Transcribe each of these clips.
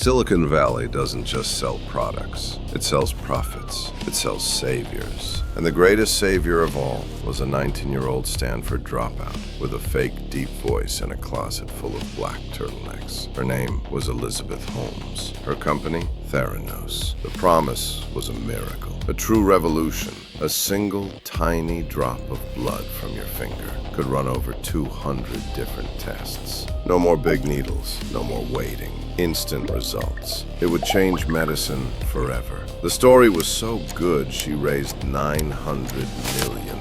Silicon Valley doesn't just sell products. It sells profits. It sells saviors. And the greatest savior of all was a 19-year-old Stanford dropout with a fake deep voice and a closet full of black turtlenecks. Her name was Elizabeth Holmes. Her company, Theranos. The promise was a miracle, a true revolution. A single tiny drop of blood from your finger could run over 200 different tests. No more big needles, no more waiting. Instant results. It would change medicine forever. The story was so good, she raised $900 million.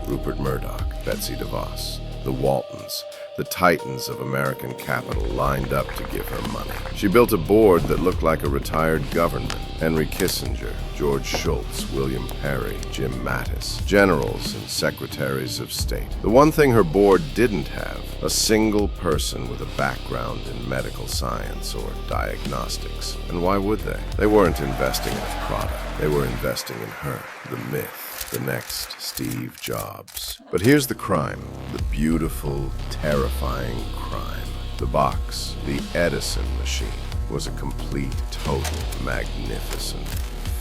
Rupert Murdoch, Betsy DeVos, the Waltons, the titans of American capital lined up to give her money. She built a board that looked like a retired government. Henry Kissinger, George Shultz, William Perry, Jim Mattis, generals and secretaries of state. The one thing her board didn't have, a single person with a background in medical science or diagnostics. And why would they? They weren't investing in a product. They were investing in her, the myth, the next Steve Jobs. But here's the crime, the beautiful, terrifying crime. The box, the Edison machine, was a complete, total, magnificent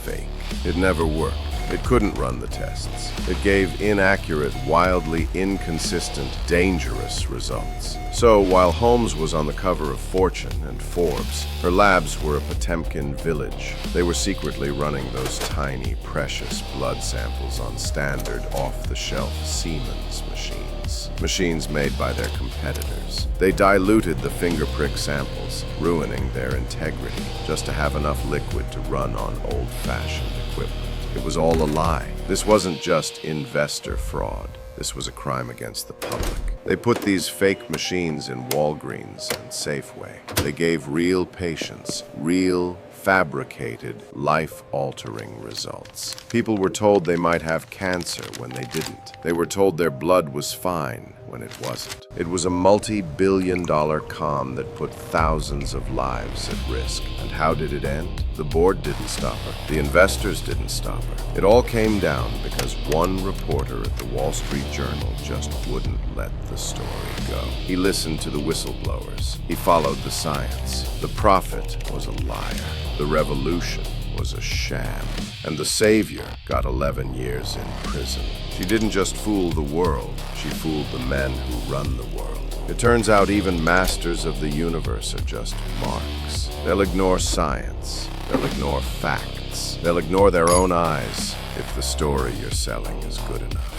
fake. It never worked. It couldn't run the tests. It gave inaccurate, wildly inconsistent, dangerous results. So while Holmes was on the cover of Fortune and Forbes, her labs were a Potemkin village. They were secretly running those tiny, precious blood samples on standard, off-the-shelf Siemens machines. Machines made by their competitors. They diluted the finger prick samples, ruining their integrity, just to have enough liquid to run on old-fashioned equipment. It was all a lie. This wasn't just investor fraud. This was a crime against the public. They put these fake machines in Walgreens and Safeway. They gave real patients, real, fabricated, life-altering results. People were told they might have cancer when they didn't. They were told their blood was fine when it wasn't. It was a multi-billion-dollar con that put thousands of lives at risk. And how did it end? The board didn't stop her. The investors didn't stop her. It all came down because one reporter at the Wall Street Journal just wouldn't let the story go. He listened to the whistleblowers. He followed the science. The prophet was a liar. The revolution was a sham. And the savior got 11 years in prison. She didn't just fool the world, she fooled the men who run the world. It turns out even masters of the universe are just marks. They'll ignore science. They'll ignore facts. They'll ignore their own eyes if the story you're selling is good enough.